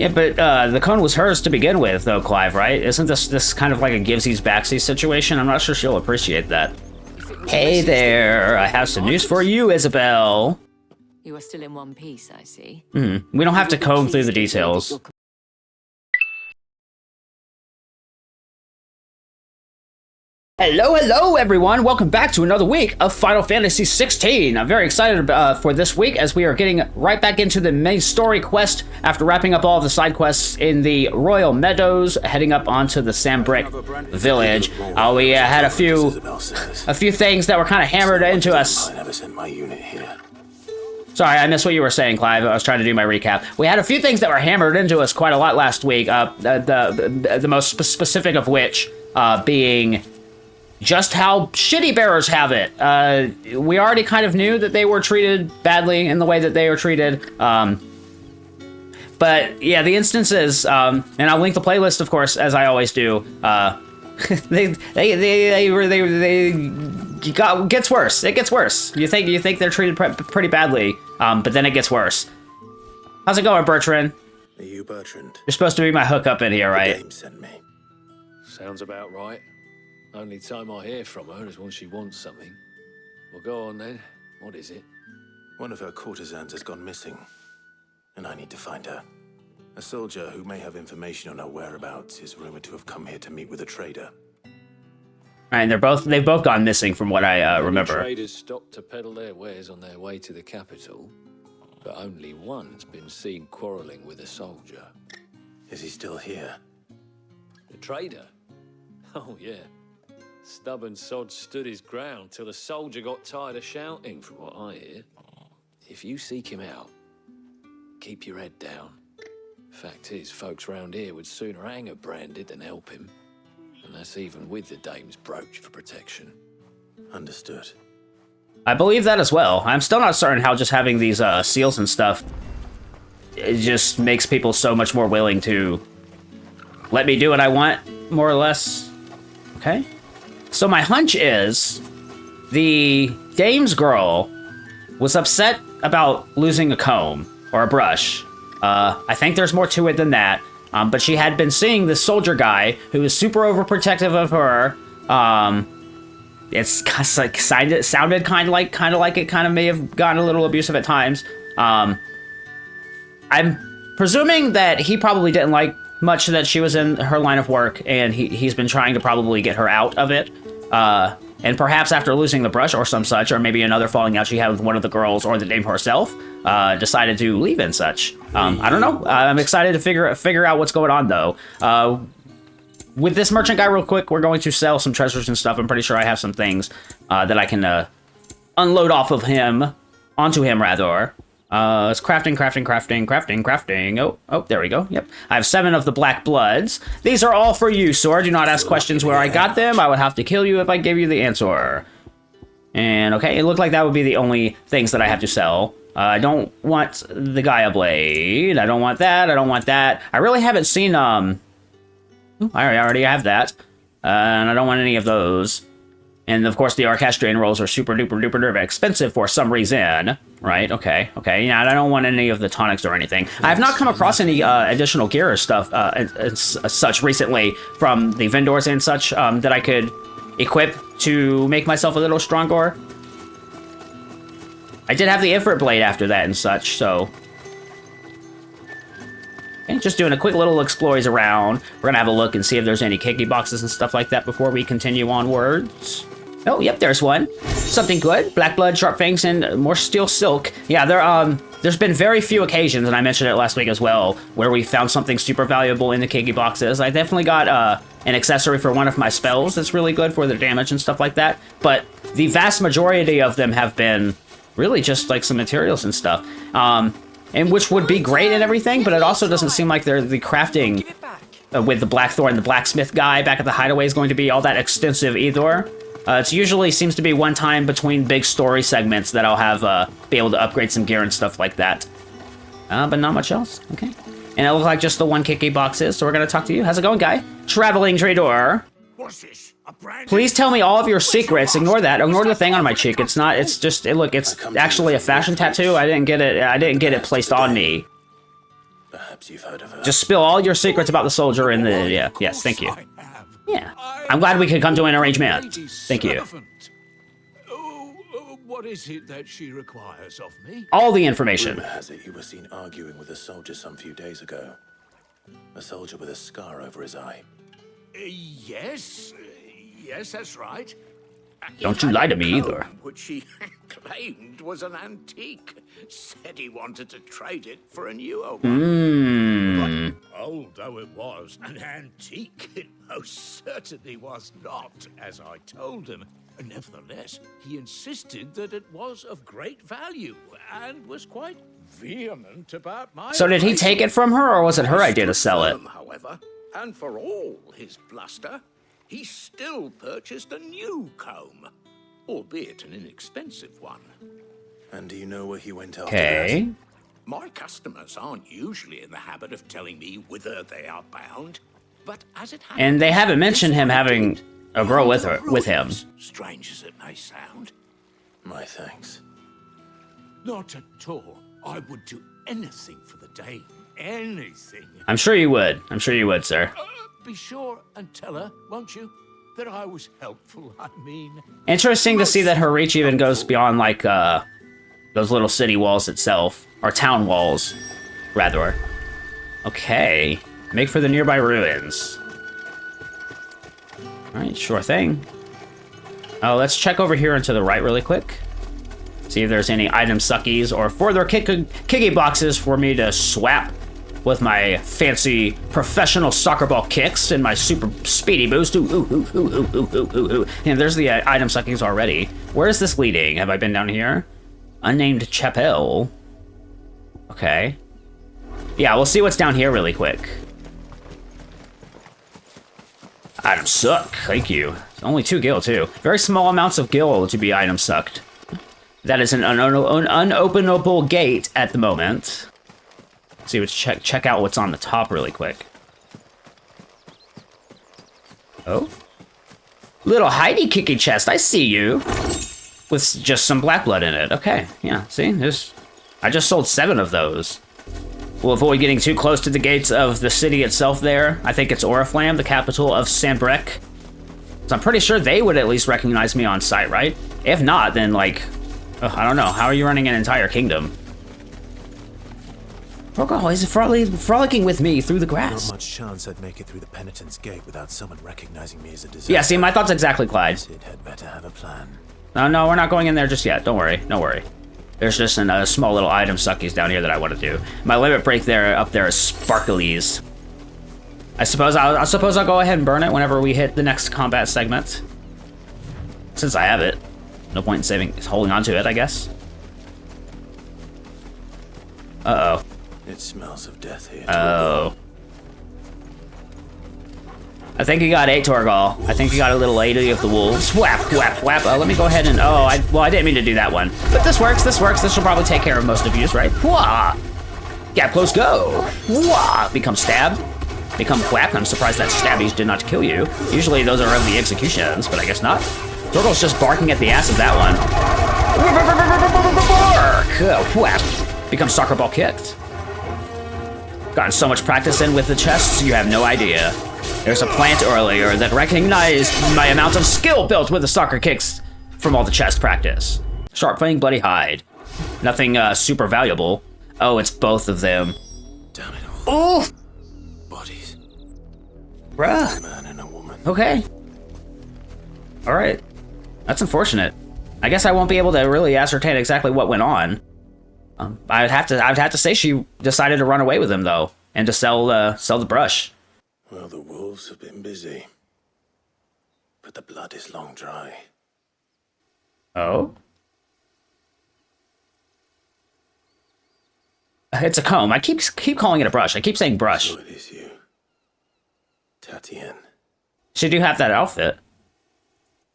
Yeah, but the cone was hers to begin with, though, Clive, right? Isn't this kind of like a givesies backsies situation? I'm not sure she'll appreciate that. Hey there, I have some news for you, Isabel. You are still in one piece, I see. We don't have to comb through the details. Hello, everyone! Welcome back to another week of Final Fantasy XVI. I'm very excited for this week as we are getting right back into the main story quest after wrapping up all of the side quests in the Royal Meadows, heading up onto the Sambrick village. We had a few things that were kind of hammered into us. I never sent my unit here. Sorry, I missed what you were saying, Clive. I was trying to do my recap. We had a few things that were hammered into us quite a lot last week. The most specific of which being just how shitty bearers have it. We already kind of knew that they were treated badly in the way that they were treated. But yeah, the instances, and I'll link the playlist, of course, as I always do. Gets worse. It gets worse. You think they're treated pretty badly, but then it gets worse. How's it going, Bertrand? Are you Bertrand? You're supposed to be my hookup in here, right? The game sent me. Sounds about right. Only time I hear from her is when she wants something. Well, go on then. What is it? One of her courtesans has gone missing, and I need to find her. A soldier who may have information on her whereabouts is rumored to have come here to meet with a trader. And they've both gone missing from what I remember. Traders stopped to peddle their wares on their way to the capital, but only one's been seen quarreling with a soldier. Is he still here? The trader? Oh, yeah. Stubborn sod stood his ground till the soldier got tired of shouting, from what I hear. If you seek him out, keep your head down. Fact is, folks round here would sooner hang a branded than help him. And that's even with the dame's brooch for protection. Understood. I believe that as well. I'm still not certain how just having these seals and stuff, it just makes people so much more willing to let me do what I want, more or less. Okay. So my hunch is the dame's girl was upset about losing a comb or a brush. I think there's more to it than that. But she had been seeing this soldier guy who was super overprotective of her. It's like sounded kind of like it kind of may have gotten a little abusive at times. I'm presuming that he probably didn't like much that she was in her line of work, and he's been trying to probably get her out of it. And perhaps after losing the brush or some such, or maybe another falling out she had with one of the girls or the dame herself, decided to leave and such. I don't know. I'm excited to figure out what's going on, though. With this merchant guy, real quick, we're going to sell some treasures and stuff. I'm pretty sure I have some things that I can unload off of him, onto him, rather. It's crafting. Oh, there we go. Yep. I have 7 of the black bloods. These are all for you, sir. Do not ask questions where I got them. I would have to kill you if I gave you the answer. And, okay, it looked like that would be the only things that I have to sell. I don't want the Gaia Blade. I don't want that. I don't want that. I really haven't seen, I already have that. And I don't want any of those. And, of course, the Orchestrion rolls are super duper expensive for some reason. Right, okay. Yeah, I don't want any of the tonics or anything. I have not come across any additional gear or stuff and such recently from the vendors and such that I could equip to make myself a little stronger. I did have the Ifrit Blade after that and such, so... Okay, just doing a quick little explores around. We're gonna have a look and see if there's any kiki boxes and stuff like that before we continue onwards. Oh, yep, there's one. Something good. Black blood, sharp fangs, and more steel silk. Yeah, there's been very few occasions, and I mentioned it last week as well, where we found something super valuable in the kiki boxes. I definitely got an accessory for one of my spells that's really good for the damage and stuff like that, but the vast majority of them have been really just like some materials and stuff. And which would be great and everything, but it also doesn't seem like they're the crafting with the Blackthorn, the blacksmith guy back at the hideaway is going to be all that extensive either. It usually seems to be one time between big story segments that I'll have be able to upgrade some gear and stuff like that. But not much else. Okay. And it looks like just the one kiki box is, so we're gonna talk to you. How's it going, guy? Traveling trader. What's this? A brand Please tell me all of your secrets. Ignore that. Ignore the thing on my cheek. It's not. It's just. Look. It's actually a fashion tattoo. I didn't get it. I didn't get it placed on me. Perhaps you've heard of her. Just spill all your secrets about the soldier in the... Yeah, yes, thank you. Yeah. I'm glad we could come to an arrangement. Thank you. What is it that she requires of me? All the information. Rumor has it you were seen arguing with a soldier some few days ago. A soldier with a scar over his eye. Yes, that's right. Don't you lie to me either. Which he claimed was an antique. Said he wanted to trade it for a newer one. But old though it was, an antique it most certainly was not, as I told him. Nevertheless, he insisted that it was of great value and was quite vehement about my... So did he take it from her, or was it her idea to sell it? However, and for all his bluster, he still purchased a new comb, albeit an inexpensive one. And do you know where he went after Okay. that? My customers aren't usually in the habit of telling me whither they are bound, but as it happens, And they haven't mentioned him having a girl with him. Strange as it may sound. My thanks. Not at all. I would do anything for the dame. Anything. I'm sure you would. I'm sure you would, sir. Be sure and tell her, won't you, that I was helpful, I mean. Interesting to see that her reach even goes beyond, like, those little city walls itself. Or town walls, rather. Okay. Make for the nearby ruins. Alright, sure thing. Oh, let's check over here and to the right really quick. See if there's any item suckies or further kicky boxes for me to swap with my fancy professional soccer ball kicks and my super speedy boost. Ooh. And there's the item suckies already. Where is this leading? Have I been down here? Unnamed chapel. Okay. Yeah, we'll see what's down here really quick. Item suck, thank you. Only 2 gil, too. Very small amounts of gil to be item sucked. That is an unopenable gate at the moment. See, let's check out what's on the top really quick. Oh? Little Heidi kicky chest, I see you. With just some black blood in it. Okay, yeah, see? I just sold 7 of those. We'll avoid getting too close to the gates of the city itself there. I think it's Oriflamme, the capital of Sambrec. So I'm pretty sure they would at least recognize me on sight, right? If not, then, like, I don't know. How are you running an entire kingdom? Rogal is frolicking with me through the grass. Not much chance I'd make it through the penitent's gate without someone recognizing me as a deserter. Yeah, see, my thoughts exactly, Clyde. Sid had better have a plan. No, we're not going in there just yet. Don't worry. Don't worry. There's just a small little item suckies down here that I want to do. My limit break up there is sparklies. I suppose I'll go ahead and burn it whenever we hit the next combat segment. Since I have it. No point in holding on to it, I guess. Uh-oh. It smells of death here. Oh. I think you got 8, Torgal. I think you got a little lady of the wolves. Whap. Let me go ahead and... Oh, I didn't mean to do that one. But this works. This will probably take care of most of yous, right? Wah! Gap close, go! Wah! Become stabbed. Become whacked. I'm surprised that stabbies did not kill you. Usually those are of the executions, but I guess not. Torgal's just barking at the ass of that one. Whap! Become soccer ball kicked. Gotten so much practice in with the chests, you have no idea. There's a plant earlier that recognized my amount of skill built with the soccer kicks from all the chest practice. Sharp fang, bloody hide. Nothing super valuable. Oh, it's both of them. Damn it all. Oh! Bodies. Bruh. A man and a woman. Okay. Alright. That's unfortunate. I guess I won't be able to really ascertain exactly what went on. I'd have to say she decided to run away with him, though, and to sell the brush. Well, the wolves have been busy. But the blood is long dry. Oh? It's a comb. I keep calling it a brush. I keep saying brush. So it is you. Tatienne. She do have that outfit.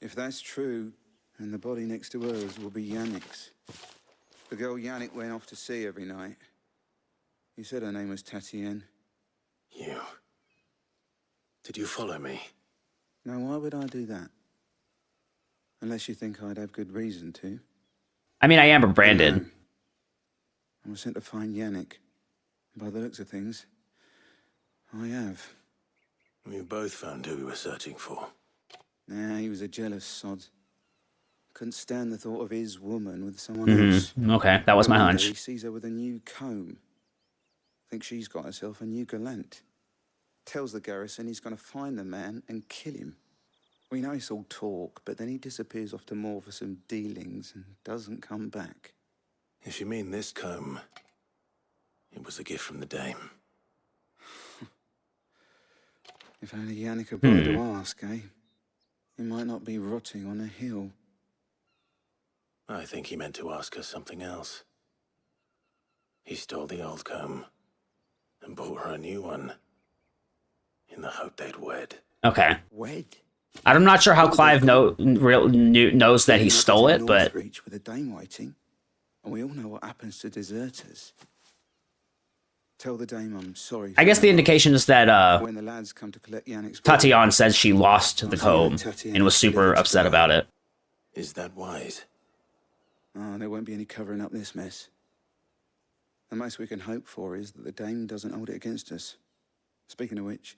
If that's true, then the body next to hers will be Yannick's. The girl Yannick went off to sea every night. He said her name was Tatienne. You. Did you follow me? Now, why would I do that? Unless you think I'd have good reason to. I mean, I am branded. I was sent to find Yannick. By the looks of things, I have. We both found who we were searching for. Nah, he was a jealous sod. Couldn't stand the thought of his woman with someone else. Okay, that was my One day hunch. He sees her with a new comb. Thinks she's got herself a new gallant. Tells the garrison he's going to find the man and kill him. We know it's all talk, but then he disappears off to Moor for some dealings and doesn't come back. If you mean this comb, it was a gift from the dame. If only Yannick had bothered to ask, eh? He might not be rotting on a hill. I think he meant to ask her something else. He stole the old comb and bought her a new one in the hope they'd wed. Okay. Wed? I'm not sure how Clive knows that he stole it, but Northreach with a dame waiting, and we all know what happens to deserters. Tell the dame I'm sorry. I guess the indication is that when the lads come to collect Yannick's body, Tatiana says she lost the comb and was super upset about it. Is that wise? oh, there won't be any covering up this mess. The most we can hope for is that the dame doesn't hold it against us. Speaking of which,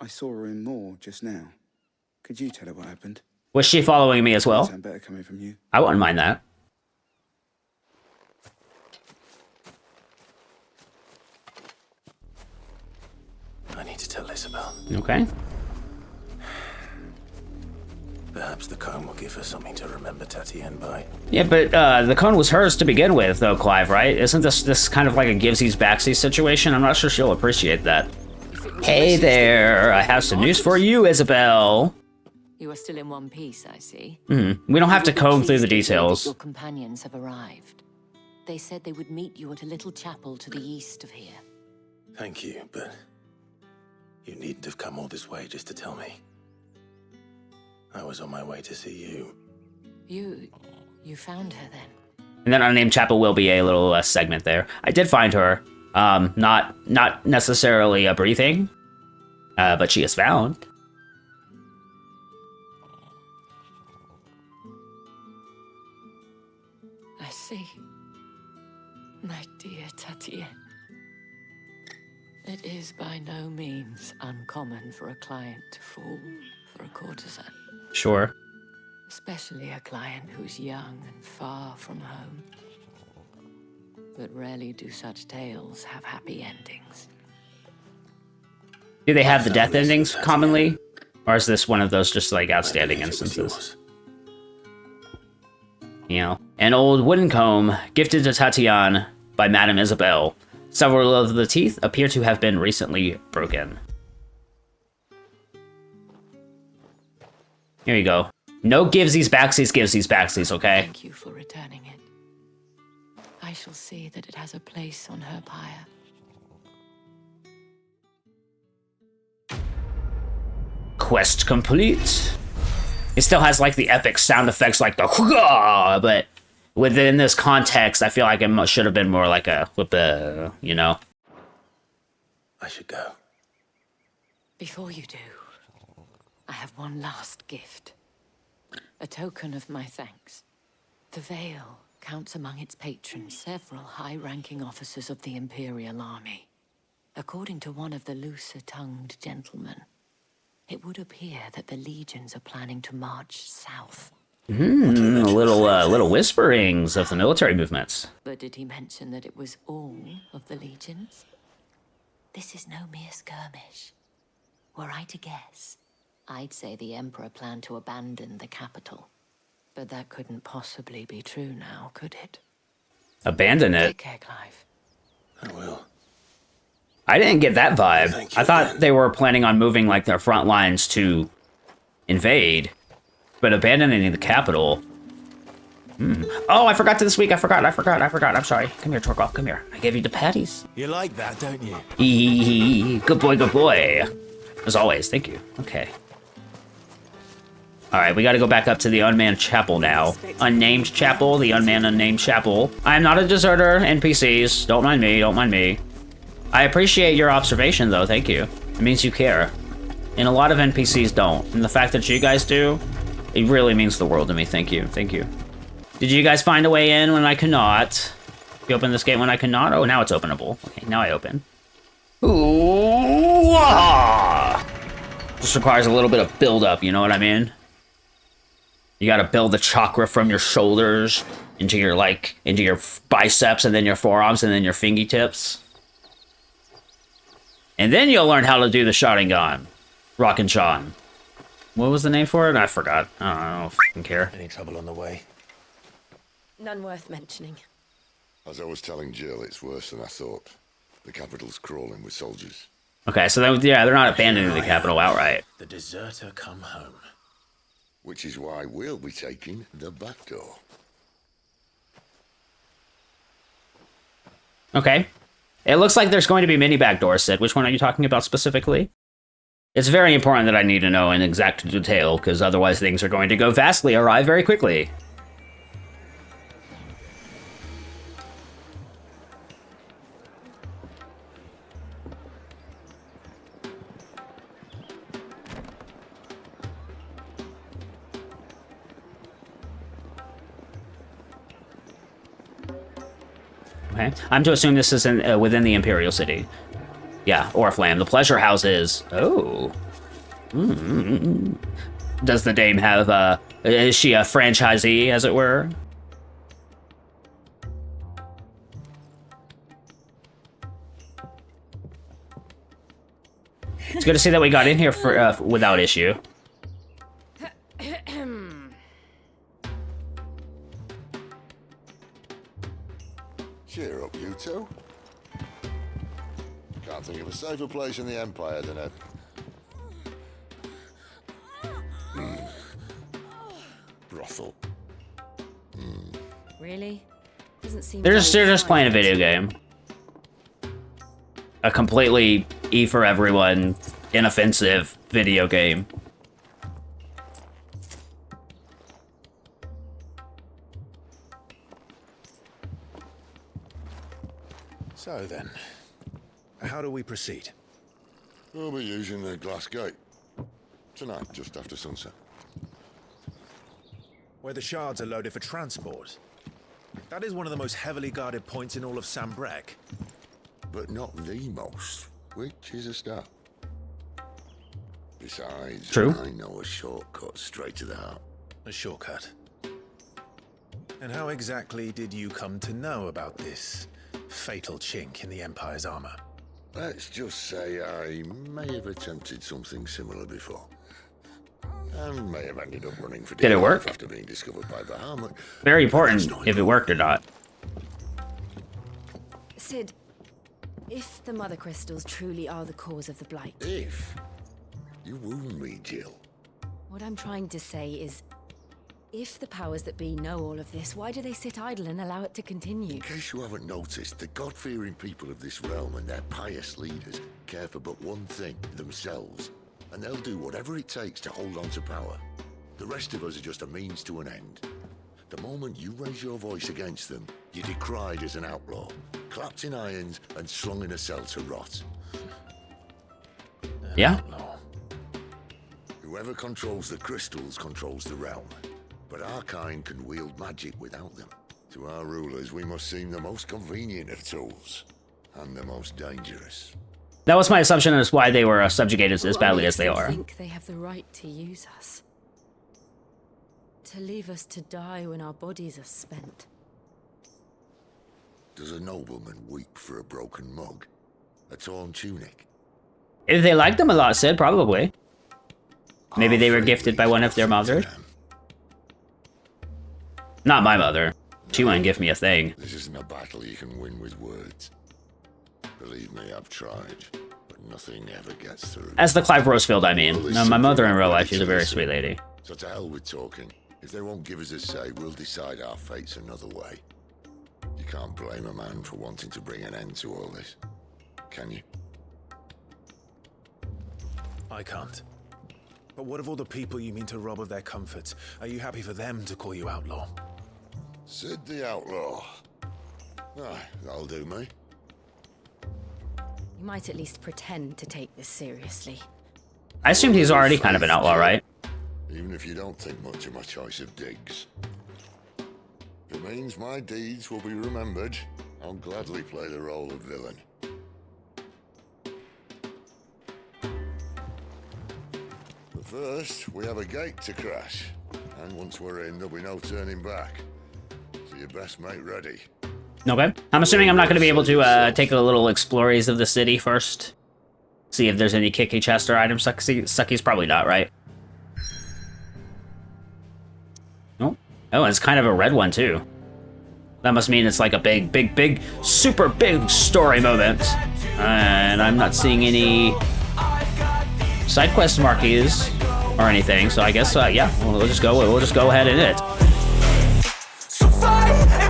I saw her in Moor just now. Could you tell her what happened? Was she following me as well? Sound better coming from you. I wouldn't mind that. I need to tell Isabel. Okay. Perhaps the comb will give her something to remember Tatienne by. Yeah, but the cone was hers to begin with, though, Clive, right? Isn't this kind of like a givesies backsies situation? I'm not sure she'll appreciate that. Hey there, I have some news for you, Isabel. You are still in one piece, I see. We don't have to comb through the details. Your companions have arrived. They said they would meet you at a little chapel to the east of here. Thank you, but you needn't have come all this way just to tell me. I was on my way to see you. You found her then? And then Unnamed Chapel will be a little segment there. I did find her. Not necessarily a breathing, but she is found. I see. My dear Tatienne. It is by no means uncommon for a client to fall for a courtesan. Sure. Especially a client who's young and far from home. But rarely do such tales have happy endings. Do they have the death endings commonly? Or is this one of those just like outstanding instances? You know, an old wooden comb gifted to Tatiana by Madame Isabel. Several of the teeth appear to have been recently broken. Here you go. No givesies, backsies, okay? Thank you for returning it. I shall see that it has a place on her pyre. Quest complete. It still has like the epic sound effects like the hoo-ah, but within this context, I feel like it should have been more like a with the, you know. I should go. Before you do, I have one last gift. A token of my thanks. The Vale counts among its patrons several high-ranking officers of the Imperial Army. According to one of the looser-tongued gentlemen, it would appear that the legions are planning to march south. Little whisperings of the military movements. But did he mention that it was all of the legions? This is no mere skirmish. Were I to guess, I'd say the Emperor planned to abandon the capital. But that couldn't possibly be true now, could it? Abandon it? Take care, Clive. I will. I didn't get that vibe. Thank you I thought again. they were planning on moving like their front lines to invade, but abandoning the capital. Oh, I forgot to this week. I forgot. I'm sorry. Come here, Torkoff. Come here. I gave you the patties. You like that, don't you? Good boy. As always, thank you. Okay. All right, we got to go back up to the unmanned chapel now. Unnamed chapel, the unnamed chapel. I am not a deserter, NPCs. Don't mind me. I appreciate your observation, though. Thank you. It means you care. And a lot of NPCs don't. And the fact that you guys do, it really means the world to me. Thank you. Did you guys find a way in when I could not? You open this gate when I could not? Oh, now it's openable. Okay, now I open. Ooh. This requires a little bit of build-up, you know what I mean? You gotta build the chakra from your shoulders into your, into your biceps, and then your forearms, and then your fingertips. And then you'll learn how to do the Sharingan. Rockin' Sean. What was the name for it? I forgot. I don't fucking care. Any trouble on the way? None worth mentioning. As I was telling Jill, it's worse than I thought. The capital's crawling with soldiers. Okay, so yeah, they're not abandoning the capital outright. The deserter come home. Which is why we'll be taking the back door. Okay. It looks like there's going to be many back doors, Sid. Which one are you talking about specifically? It's very important that I need to know in exact detail, because otherwise things are going to go vastly awry very quickly. Okay. I'm to assume this is within the Imperial City. Yeah, Oriflamme. The pleasure houses. Oh. Does the dame have, is she a franchisee, as it were? It's good to see that we got in here for without issue. Cheer up, you two. Can't think of a safer place in the Empire than a... brothel. Really? Doesn't seem. They're very just playing a kind. video game. A completely E for everyone, inoffensive video game. So then, how do we proceed? We'll be using the glass gate. Tonight, just after sunset. Where the shards are loaded for transport. That is one of the most heavily guarded points in all of Sambrek. But not the most, which is a start. Besides, True. I know a shortcut straight to the heart. A shortcut. And how exactly did you come to know about this fatal chink in the Empire's armor? Let's just say I may have attempted something similar before. And may have ended up running for Did it dear work? life after being discovered by Bahamut. Very important if it worked or not. Sid, if the mother crystals truly are the cause of the blight, If you wound me, Jill. what I'm trying to say is, if the powers that be know all of this, why do they sit idle and allow it to continue? In case you haven't noticed, the God-fearing people of this realm and their pious leaders care for but one thing, themselves. And they'll do whatever it takes to hold on to power. The rest of us are just a means to an end. The moment you raise your voice against them, you're decried as an outlaw, clapped in irons and slung in a cell to rot. Yeah. No. Whoever controls the crystals controls the realm. But our kind can wield magic without them. To our rulers, we must seem the most convenient of tools. And the most dangerous. That was my assumption as why they were subjugated as What badly makes as they them are. think they have the right to use us? To leave us to die when our bodies are spent? Does a nobleman weep for a broken mug? A torn tunic? If they liked them a lot, Sid, probably. Maybe Our they were fate gifted by leaves one of their nothing to mothers. them. Not my mother. She wouldn't give me a thing. This isn't a battle you can win with words. Believe me, I've tried, but nothing ever gets through. As the Clive Rosefield, I mean. Well, No, my mother in real life, something she's a very listen. sweet lady. So to hell with talking. If they won't give us a say, we'll decide our fates another way. You can't blame a man for wanting to bring an end to all this, can you? I can't. But what of all the people you mean to rob of their comforts? Are you happy for them to call you outlaw? Sid the Outlaw. Aye, that'll do me. You might at least pretend to take this seriously. I assumed he's already kind of an outlaw, right? Even if you don't think much of my choice of digs. If it means my deeds will be remembered, I'll gladly play the role of villain. First, we have a gate to crash. And once we're in, there'll be no turning back. So you best make ready. Okay. I'm assuming I'm not going to be able to take a little explorers of the city first. See if there's any kicky chest or item suckies. Probably not, right? Oh. Oh, it's kind of a red one, too. That must mean it's like a big, super big story moment. And I'm not seeing any side quest marquees or anything, so I guess, yeah, we'll just go ahead and hit it. So fight